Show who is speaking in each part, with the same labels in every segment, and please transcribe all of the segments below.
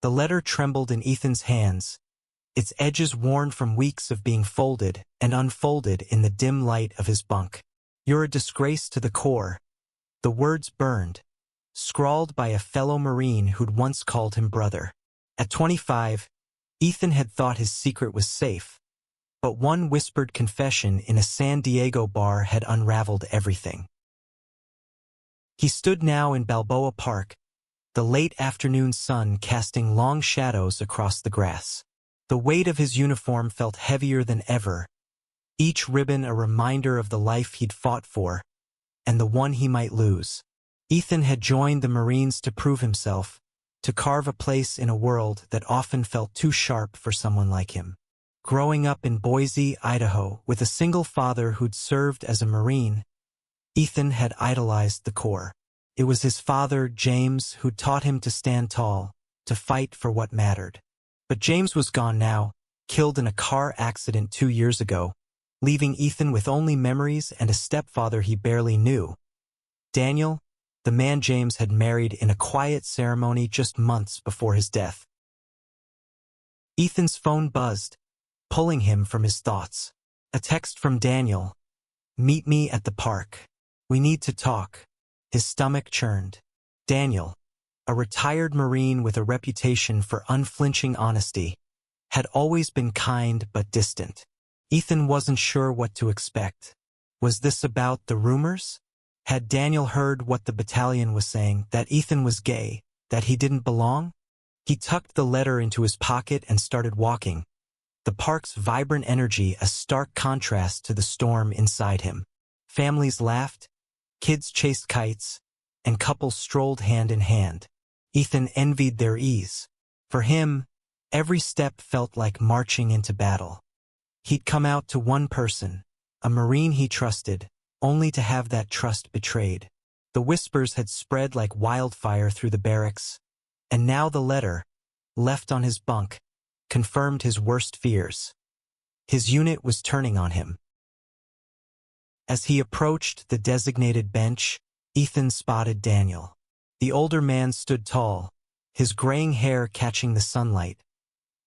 Speaker 1: The letter trembled in Ethan's hands, its edges worn from weeks of being folded and unfolded in the dim light of his bunk. "You're a disgrace to the Corps." The words burned, scrawled by a fellow Marine who'd once called him brother. At 25, Ethan had thought his secret was safe, but one whispered confession in a San Diego bar had unraveled everything. He stood now in Balboa Park, the late afternoon sun casting long shadows across the grass. The weight of his uniform felt heavier than ever, each ribbon a reminder of the life he'd fought for, and the one he might lose. Ethan had joined the Marines to prove himself, to carve a place in a world that often felt too sharp for someone like him. Growing up in Boise, Idaho, with a single father who'd served as a Marine, Ethan had idolized the Corps. It was his father, James, who taught him to stand tall, to fight for what mattered. But James was gone now, killed in a car accident 2 years ago, leaving Ethan with only memories and a stepfather he barely knew. Daniel, the man James had married in a quiet ceremony just months before his death. Ethan's phone buzzed, pulling him from his thoughts. A text from Daniel. "Meet me at the park. We need to talk." His stomach churned. Daniel, a retired Marine with a reputation for unflinching honesty, had always been kind but distant. Ethan wasn't sure what to expect. Was this about the rumors? Had Daniel heard what the battalion was saying, that Ethan was gay, that he didn't belong? He tucked the letter into his pocket and started walking, the park's vibrant energy a stark contrast to the storm inside him. Families laughed, kids chased kites, and couples strolled hand in hand. Ethan envied their ease. For him, every step felt like marching into battle. He'd come out to one person, a Marine he trusted, only to have that trust betrayed. The whispers had spread like wildfire through the barracks, and now the letter, left on his bunk, confirmed his worst fears. His unit was turning on him. As he approached the designated bench, Ethan spotted Daniel. The older man stood tall, his graying hair catching the sunlight,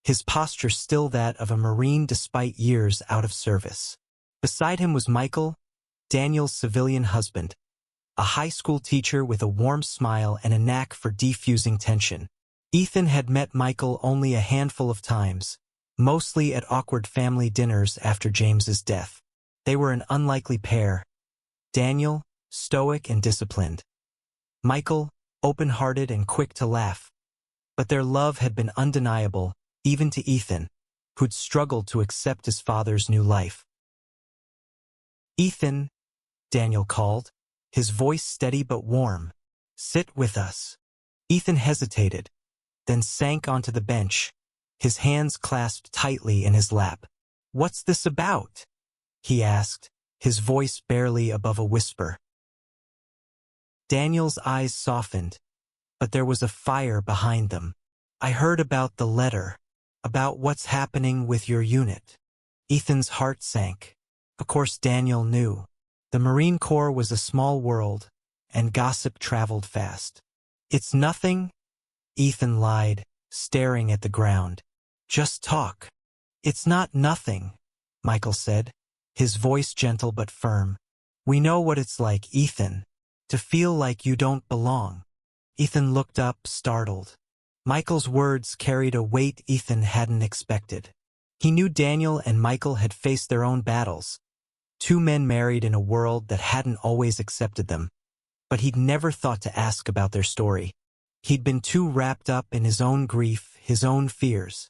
Speaker 1: his posture still that of a Marine despite years out of service. Beside him was Michael, Daniel's civilian husband, a high school teacher with a warm smile and a knack for defusing tension. Ethan had met Michael only a handful of times, mostly at awkward family dinners after James's death. They were an unlikely pair. Daniel, stoic and disciplined. Michael, open-hearted and quick to laugh. But their love had been undeniable, even to Ethan, who'd struggled to accept his father's new life. "Ethan," Daniel called, his voice steady but warm. "Sit with us." Ethan hesitated, then sank onto the bench, his hands clasped tightly in his lap. "What's this about?" he asked, his voice barely above a whisper. Daniel's eyes softened, but there was a fire behind them. "I heard about the letter, about what's happening with your unit." Ethan's heart sank. Of course Daniel knew. The Marine Corps was a small world, and gossip traveled fast. "It's nothing," Ethan lied, staring at the ground. "Just talk." "It's not nothing," Michael said, his voice gentle but firm. "We know what it's like, Ethan, to feel like you don't belong." Ethan looked up, startled. Michael's words carried a weight Ethan hadn't expected. He knew Daniel and Michael had faced their own battles, two men married in a world that hadn't always accepted them, but he'd never thought to ask about their story. He'd been too wrapped up in his own grief, his own fears.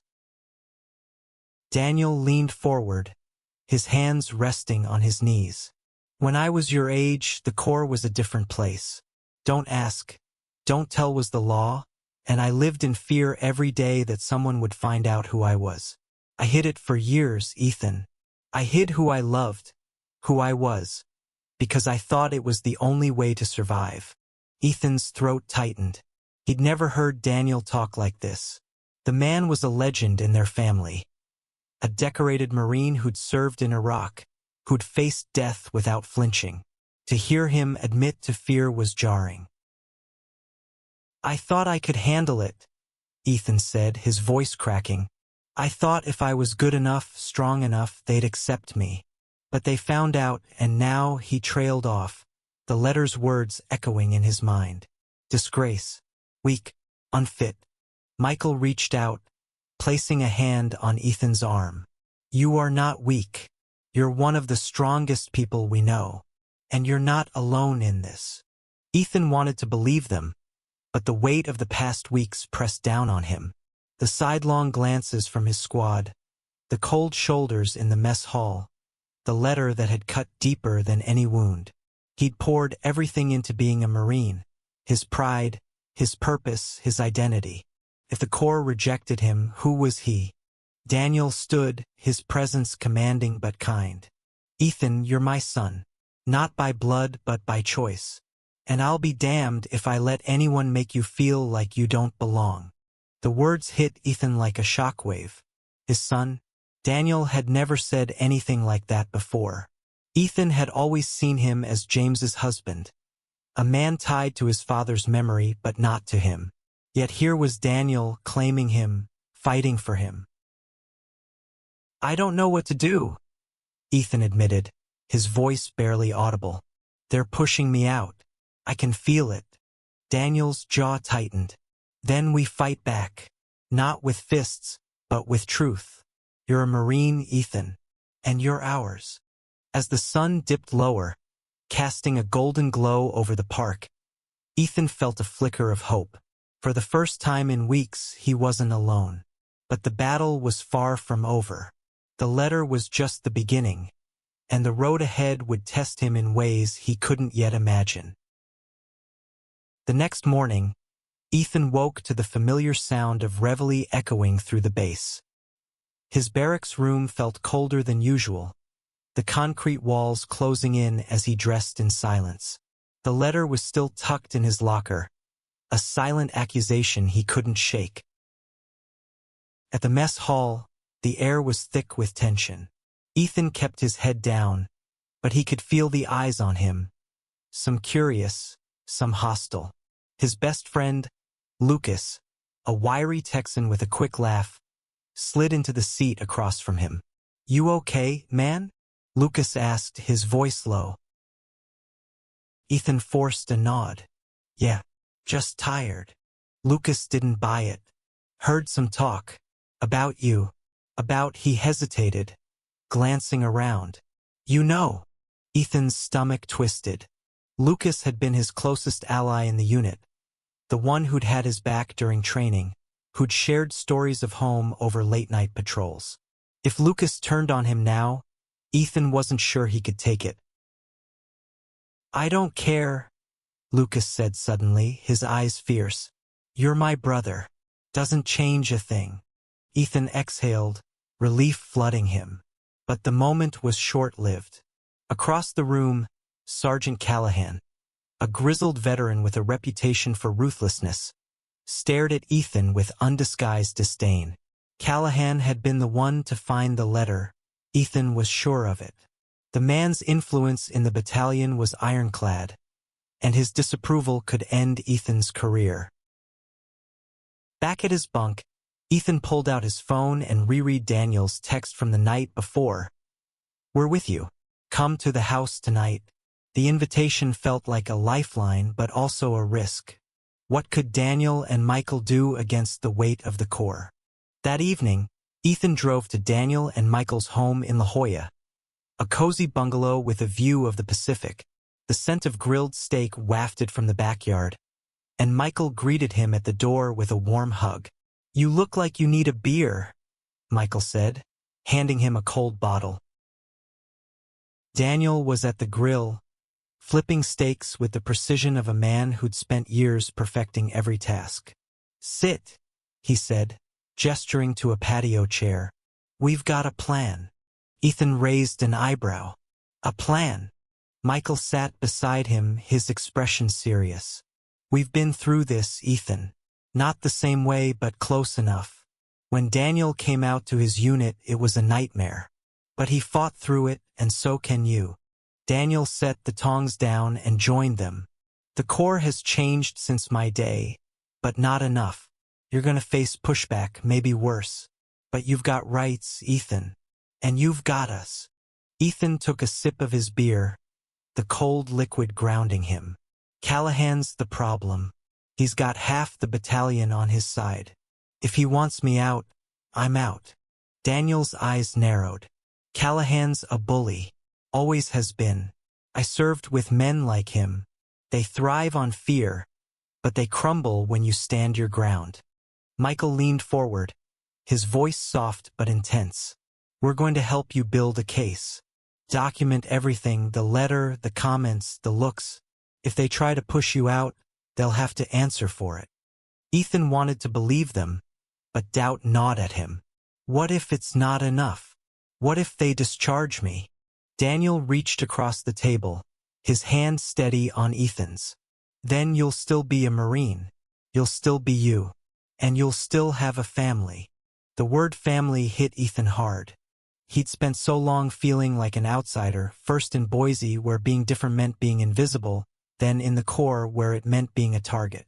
Speaker 1: Daniel leaned forward, his hands resting on his knees. "When I was your age, the Corps was a different place. Don't ask, don't tell was the law, and I lived in fear every day that someone would find out who I was. I hid it for years, Ethan. I hid who I loved, who I was, because I thought it was the only way to survive." Ethan's throat tightened. He'd never heard Daniel talk like this. The man was a legend in their family. A decorated Marine who'd served in Iraq, who'd faced death without flinching. To hear him admit to fear was jarring. "I thought I could handle it," Ethan said, his voice cracking. I thought if I was good enough, strong enough, they'd accept me. But they found out, and now he trailed off, the letter's words echoing in his mind. Disgrace. Weak. Unfit. Michael reached out, placing a hand on Ethan's arm. You are not weak. You're one of the strongest people we know. And you're not alone in this. Ethan wanted to believe them, but the weight of the past weeks pressed down on him. The sidelong glances from his squad, the cold shoulders in the mess hall, the letter that had cut deeper than any wound. He'd poured everything into being a Marine, his pride, his purpose, his identity. If the Corps rejected him, who was he? Daniel stood, his presence commanding but kind. Ethan, you're my son, not by blood but by choice. And I'll be damned if I let anyone make you feel like you don't belong. The words hit Ethan like a shockwave. His son, Daniel, had never said anything like that before. Ethan had always seen him as James's husband, a man tied to his father's memory but not to him. Yet here was Daniel claiming him, fighting for him. I don't know what to do, Ethan admitted, his voice barely audible. They're pushing me out. I can feel it. Daniel's jaw tightened. Then we fight back. Not with fists, but with truth. You're a Marine, Ethan. And you're ours. As the sun dipped lower, casting a golden glow over the park, Ethan felt a flicker of hope. For the first time in weeks, he wasn't alone. But the battle was far from over. The letter was just the beginning, and the road ahead would test him in ways he couldn't yet imagine. The next morning, Ethan woke to the familiar sound of reveille echoing through the base. His barracks room felt colder than usual, the concrete walls closing in as he dressed in silence. The letter was still tucked in his locker, a silent accusation he couldn't shake. At the mess hall, the air was thick with tension. Ethan kept his head down, but he could feel the eyes on him, some curious, some hostile. His best friend, Lucas, a wiry Texan with a quick laugh, slid into the seat across from him. You okay, man? Lucas asked, his voice low. Ethan forced a nod. Yeah, just tired. Lucas didn't buy it. Heard some talk. About you. He hesitated, glancing around. You know. Ethan's stomach twisted. Lucas had been his closest ally in the unit, the one who'd had his back during training, who'd shared stories of home over late-night patrols. If Lucas turned on him now, Ethan wasn't sure he could take it. I don't care, Lucas said suddenly, his eyes fierce. You're my brother. Doesn't change a thing. Ethan exhaled, relief flooding him. But the moment was short-lived. Across the room, Sergeant Callahan, a grizzled veteran with a reputation for ruthlessness, stared at Ethan with undisguised disdain. Callahan had been the one to find the letter. Ethan was sure of it. The man's influence in the battalion was ironclad, and his disapproval could end Ethan's career. Back at his bunk, Ethan pulled out his phone and reread Daniel's text from the night before. We're with you. Come to the house tonight. The invitation felt like a lifeline but also a risk. What could Daniel and Michael do against the weight of the Corps? That evening, Ethan drove to Daniel and Michael's home in La Jolla, a cozy bungalow with a view of the Pacific. The scent of grilled steak wafted from the backyard, and Michael greeted him at the door with a warm hug. You look like you need a beer, Michael said, handing him a cold bottle. Daniel was at the grill, flipping steaks with the precision of a man who'd spent years perfecting every task. Sit, he said, gesturing to a patio chair. We've got a plan. Ethan raised an eyebrow. A plan? Michael sat beside him, his expression serious. We've been through this, Ethan. Not the same way, but close enough. When Daniel came out to his unit, it was a nightmare. But he fought through it, and so can you. Daniel set the tongs down and joined them. The Corps has changed since my day, but not enough. You're gonna face pushback, maybe worse. But you've got rights, Ethan. And you've got us. Ethan took a sip of his beer, the cold liquid grounding him. Callahan's the problem. He's got half the battalion on his side. If he wants me out, I'm out. Daniel's eyes narrowed. Callahan's a bully. Always has been. I served with men like him. They thrive on fear, but they crumble when you stand your ground. Michael leaned forward, his voice soft but intense. We're going to help you build a case. Document everything, the letter, the comments, the looks. If they try to push you out, they'll have to answer for it. Ethan wanted to believe them, but doubt gnawed at him. What if it's not enough? What if they discharge me? Daniel reached across the table, his hand steady on Ethan's. Then you'll still be a Marine. You'll still be you. And you'll still have a family. The word family hit Ethan hard. He'd spent so long feeling like an outsider, first in Boise where being different meant being invisible, then in the Corps where it meant being a target.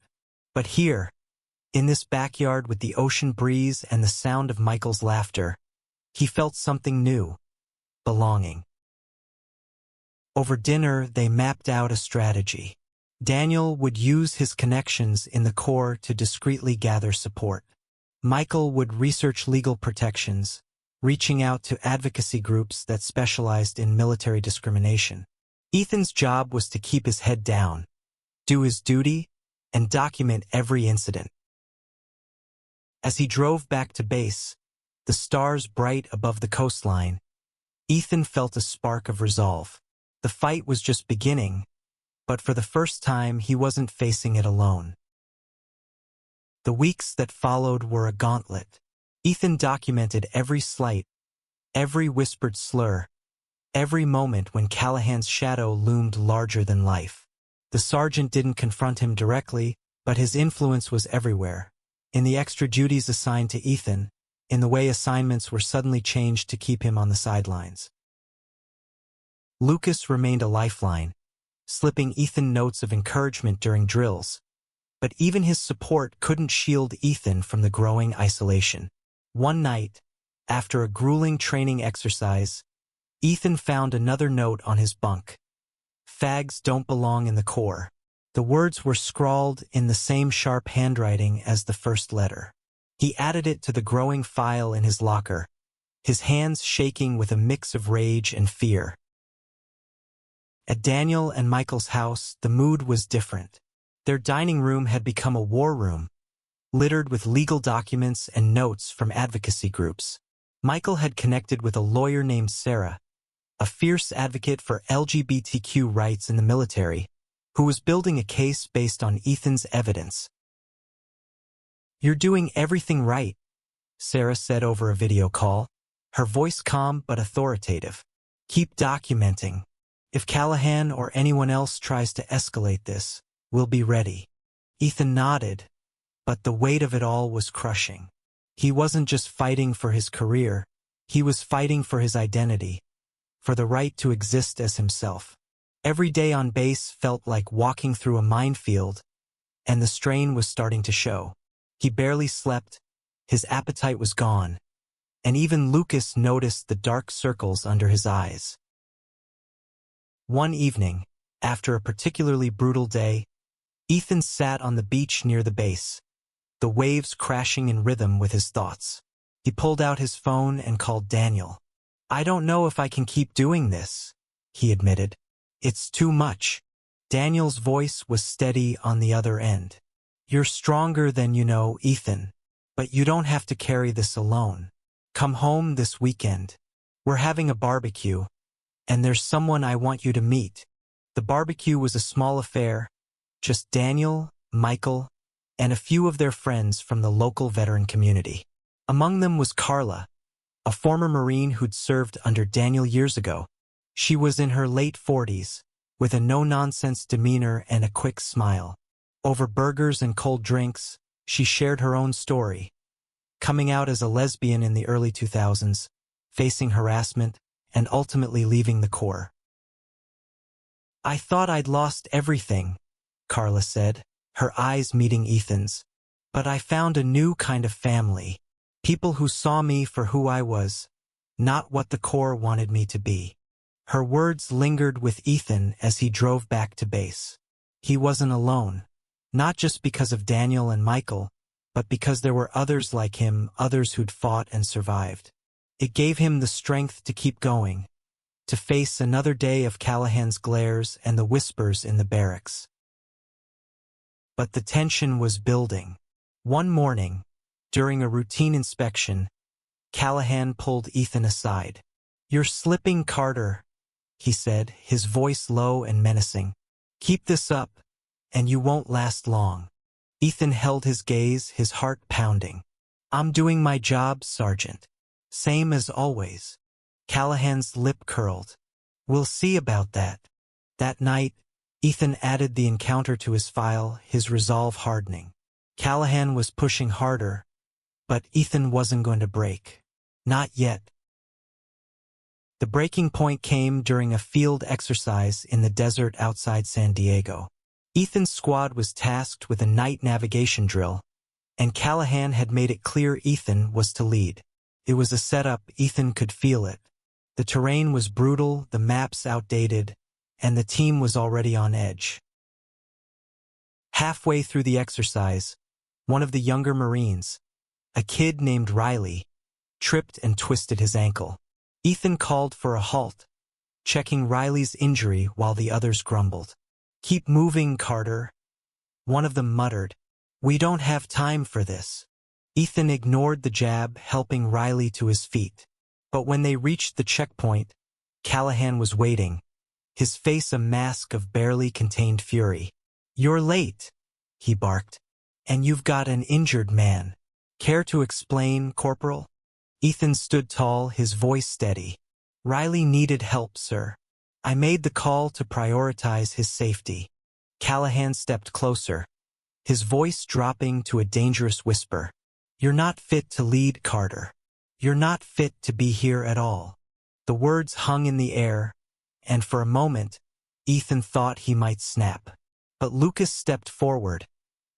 Speaker 1: But here, in this backyard with the ocean breeze and the sound of Michael's laughter, he felt something new, belonging. Over dinner, they mapped out a strategy. Daniel would use his connections in the Corps to discreetly gather support. Michael would research legal protections, reaching out to advocacy groups that specialized in military discrimination. Ethan's job was to keep his head down, do his duty, and document every incident. As he drove back to base, the stars bright above the coastline, Ethan felt a spark of resolve. The fight was just beginning, but for the first time he wasn't facing it alone. The weeks that followed were a gauntlet. Ethan documented every slight, every whispered slur, every moment when Callahan's shadow loomed larger than life. The sergeant didn't confront him directly, but his influence was everywhere. In the extra duties assigned to Ethan, in the way assignments were suddenly changed to keep him on the sidelines. Lucas remained a lifeline, slipping Ethan notes of encouragement during drills. But even his support couldn't shield Ethan from the growing isolation. One night, after a grueling training exercise, Ethan found another note on his bunk. Fags don't belong in the Corps. The words were scrawled in the same sharp handwriting as the first letter. He added it to the growing file in his locker, his hands shaking with a mix of rage and fear. At Daniel and Michael's house, the mood was different. Their dining room had become a war room, littered with legal documents and notes from advocacy groups. Michael had connected with a lawyer named Sarah, a fierce advocate for LGBTQ rights in the military, who was building a case based on Ethan's evidence. "You're doing everything right," Sarah said over a video call, her voice calm but authoritative. "Keep documenting. If Callahan or anyone else tries to escalate this, we'll be ready." Ethan nodded, but the weight of it all was crushing. He wasn't just fighting for his career, he was fighting for his identity, for the right to exist as himself. Every day on base felt like walking through a minefield, and the strain was starting to show. He barely slept, his appetite was gone, and even Lucas noticed the dark circles under his eyes. One evening, after a particularly brutal day, Ethan sat on the beach near the base, the waves crashing in rhythm with his thoughts. He pulled out his phone and called Daniel. "I don't know if I can keep doing this," he admitted. "It's too much." Daniel's voice was steady on the other end. "You're stronger than you know, Ethan. But you don't have to carry this alone. Come home this weekend. We're having a barbecue, and there's someone I want you to meet." The barbecue was a small affair, just Daniel, Michael, and a few of their friends from the local veteran community. Among them was Carla, a former Marine who'd served under Daniel years ago. She was in her late 40s, with a no-nonsense demeanor and a quick smile. Over burgers and cold drinks, she shared her own story, coming out as a lesbian in the early 2000s, facing harassment, and ultimately leaving the Corps. "I thought I'd lost everything," Carla said, her eyes meeting Ethan's. But I found a new kind of family. People who saw me for who I was, not what the Corps wanted me to be. Her words lingered with Ethan as he drove back to base. He wasn't alone. Not just because of Daniel and Michael, but because there were others like him, others who'd fought and survived. It gave him the strength to keep going, to face another day of Callahan's glares and the whispers in the barracks. But the tension was building. One morning, during a routine inspection, Callahan pulled Ethan aside. "You're slipping, Carter," he said, his voice low and menacing. "Keep this up, and you won't last long." Ethan held his gaze, his heart pounding. "I'm doing my job, Sergeant. Same as always." Callahan's lip curled. "We'll see about that." That night, Ethan added the encounter to his file, his resolve hardening. Callahan was pushing harder, but Ethan wasn't going to break. Not yet. The breaking point came during a field exercise in the desert outside San Diego. Ethan's squad was tasked with a night navigation drill, and Callahan had made it clear Ethan was to lead. It was a setup, Ethan could feel it. The terrain was brutal, the maps outdated, and the team was already on edge. Halfway through the exercise, one of the younger Marines, a kid named Riley, tripped and twisted his ankle. Ethan called for a halt, checking Riley's injury while the others grumbled. "Keep moving, Carter." One of them muttered, "We don't have time for this." Ethan ignored the jab, helping Riley to his feet. But when they reached the checkpoint, Callahan was waiting, his face a mask of barely contained fury. "You're late," he barked, "and you've got an injured man. Care to explain, Corporal?" Ethan stood tall, his voice steady. "Riley needed help, sir. I made the call to prioritize his safety." Callahan stepped closer, his voice dropping to a dangerous whisper. "You're not fit to lead, Carter. You're not fit to be here at all." The words hung in the air, and for a moment, Ethan thought he might snap. But Lucas stepped forward,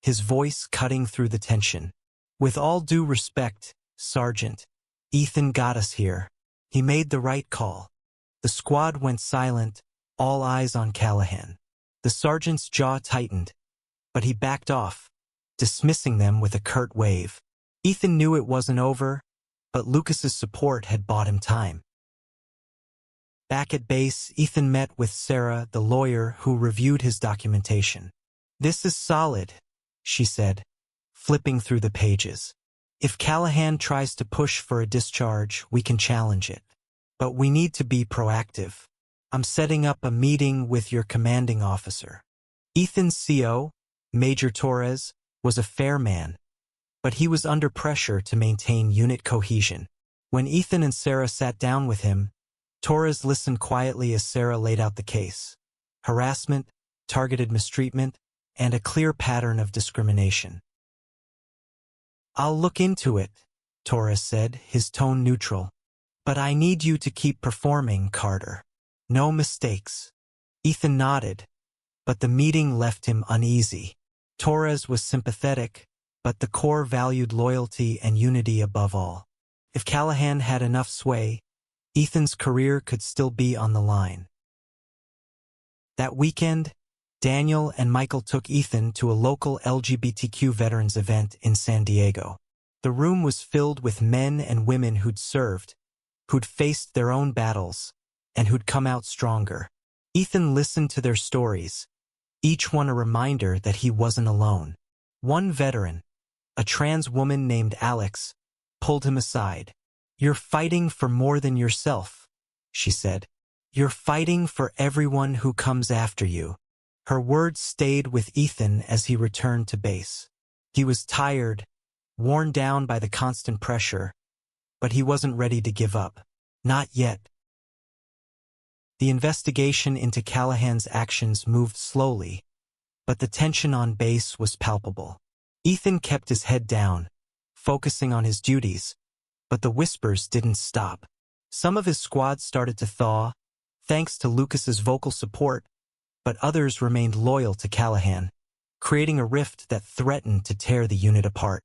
Speaker 1: his voice cutting through the tension. "With all due respect, Sergeant, Ethan got us here. He made the right call." The squad went silent, all eyes on Callahan. The sergeant's jaw tightened, but he backed off, dismissing them with a curt wave. Ethan knew it wasn't over, but Lucas's support had bought him time. Back at base, Ethan met with Sarah, the lawyer who reviewed his documentation. "This is solid," she said, flipping through the pages. "If Callahan tries to push for a discharge, we can challenge it. But we need to be proactive. I'm setting up a meeting with your commanding officer." Ethan's CO, Major Torres, was a fair man, but he was under pressure to maintain unit cohesion. When Ethan and Sarah sat down with him, Torres listened quietly as Sarah laid out the case. Harassment, targeted mistreatment, and a clear pattern of discrimination. "I'll look into it," Torres said, his tone neutral. "But I need you to keep performing, Carter. No mistakes." Ethan nodded, but the meeting left him uneasy. Torres was sympathetic, but the Corps valued loyalty and unity above all. If Callahan had enough sway, Ethan's career could still be on the line. That weekend, Daniel and Michael took Ethan to a local LGBTQ veterans event in San Diego. The room was filled with men and women who'd served, who'd faced their own battles, and who'd come out stronger. Ethan listened to their stories, each one a reminder that he wasn't alone. One veteran, a trans woman named Alex, pulled him aside. "You're fighting for more than yourself," she said. "You're fighting for everyone who comes after you." Her words stayed with Ethan as he returned to base. He was tired, worn down by the constant pressure, but he wasn't ready to give up. Not yet. The investigation into Callahan's actions moved slowly, but the tension on base was palpable. Ethan kept his head down, focusing on his duties, but the whispers didn't stop. Some of his squad started to thaw, thanks to Lucas's vocal support, but others remained loyal to Callahan. creating a rift that threatened to tear the unit apart.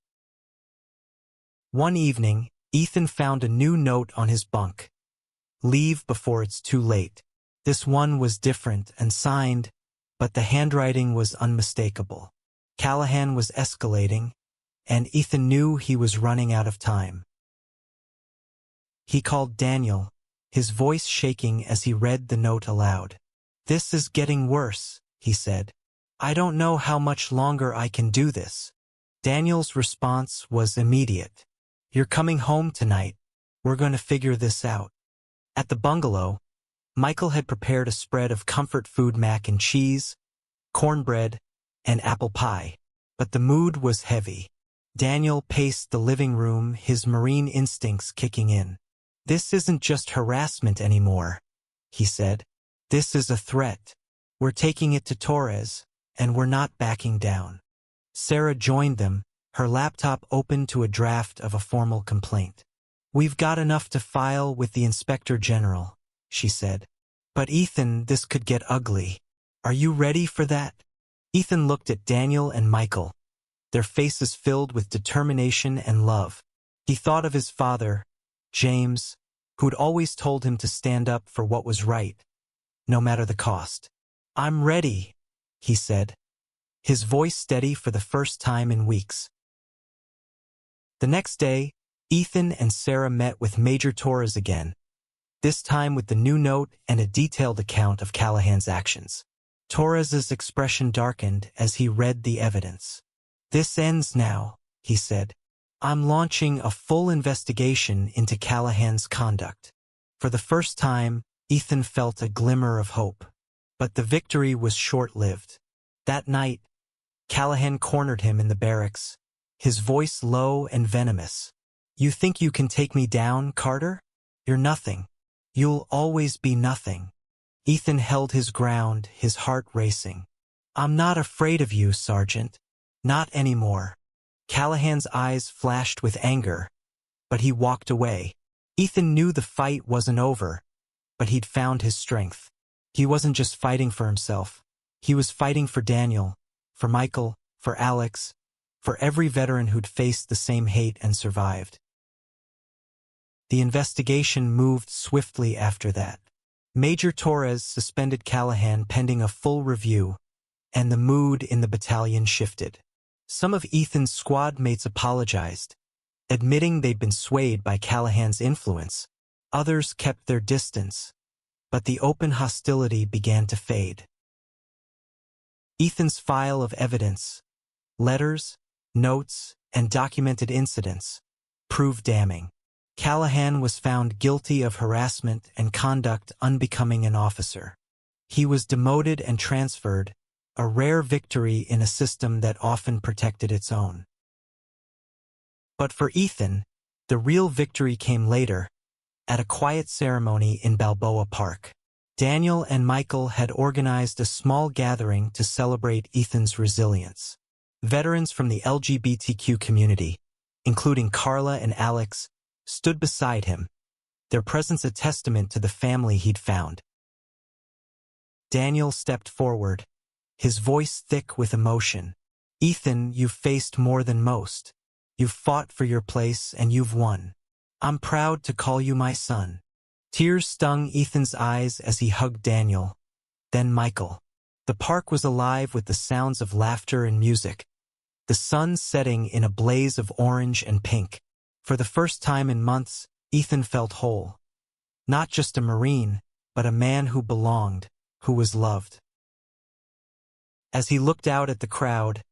Speaker 1: One evening, Ethan found a new note on his bunk. "Leave before it's too late." This one was different and signed, but the handwriting was unmistakable. Callahan was escalating, and Ethan knew he was running out of time. He called Daniel, his voice shaking as he read the note aloud. "This is getting worse," he said. "I don't know how much longer I can do this." Daniel's response was immediate. "You're coming home tonight. We're going to figure this out." At the bungalow, Michael had prepared a spread of comfort food mac and cheese, cornbread, and apple pie. But the mood was heavy. Daniel paced the living room, his marine instincts kicking in. "This isn't just harassment anymore," he said. "This is a threat. We're taking it to Torres, and we're not backing down." Sarah joined them, her laptop open to a draft of a formal complaint. "We've got enough to file with the Inspector General," she said. "But Ethan, this could get ugly. Are you ready for that?" Ethan looked at Daniel and Michael, their faces filled with determination and love. He thought of his father, James, who'd always told him to stand up for what was right, no matter the cost. "I'm ready," he said, his voice steady for the first time in weeks. The next day, Ethan and Sarah met with Major Torres again, this time with the new note and a detailed account of Callahan's actions. Torres's expression darkened as he read the evidence. "This ends now," he said. "I'm launching a full investigation into Callahan's conduct." For the first time, Ethan felt a glimmer of hope. But the victory was short-lived. That night, Callahan cornered him in the barracks, his voice low and venomous. "You think you can take me down, Carter? You're nothing. You'll always be nothing." Ethan held his ground, his heart racing. "I'm not afraid of you, Sergeant. Not anymore." Callahan's eyes flashed with anger, but he walked away. Ethan knew the fight wasn't over, but he'd found his strength. He wasn't just fighting for himself. He was fighting for Daniel, for Michael, for Alex, for every veteran who'd faced the same hate and survived. The investigation moved swiftly after that. Major Torres suspended Callahan pending a full review, and the mood in the battalion shifted. Some of Ethan's squad mates apologized, admitting they'd been swayed by Callahan's influence. Others kept their distance, but the open hostility began to fade. Ethan's file of evidence, letters, notes, and documented incidents, proved damning. Callahan was found guilty of harassment and conduct unbecoming an officer. He was demoted and transferred, a rare victory in a system that often protected its own. But for Ethan, the real victory came later, at a quiet ceremony in Balboa Park. Daniel and Michael had organized a small gathering to celebrate Ethan's resilience. Veterans from the LGBTQ community, including Carla and Alex, stood beside him, their presence a testament to the family he'd found. Daniel stepped forward, his voice thick with emotion. "Ethan, you've faced more than most. You've fought for your place and you've won. I'm proud to call you my son." Tears stung Ethan's eyes as he hugged Daniel, then Michael. The park was alive with the sounds of laughter and music, the sun setting in a blaze of orange and pink. For the first time in months, Ethan felt whole. Not just a Marine, but a man who belonged, who was loved. As he looked out at the crowd,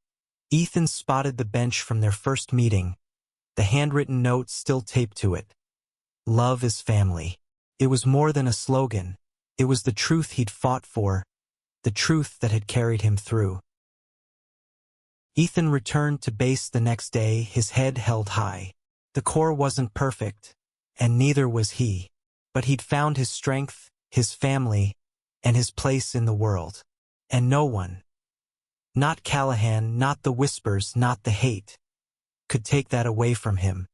Speaker 1: Ethan spotted the bench from their first meeting, the handwritten note still taped to it. "Love is family." It was more than a slogan. It was the truth he'd fought for, the truth that had carried him through. Ethan returned to base the next day, his head held high. The Corps wasn't perfect, and neither was he. But he'd found his strength, his family, and his place in the world. And no one, not Callahan, not the whispers, not the hate, could take that away from him.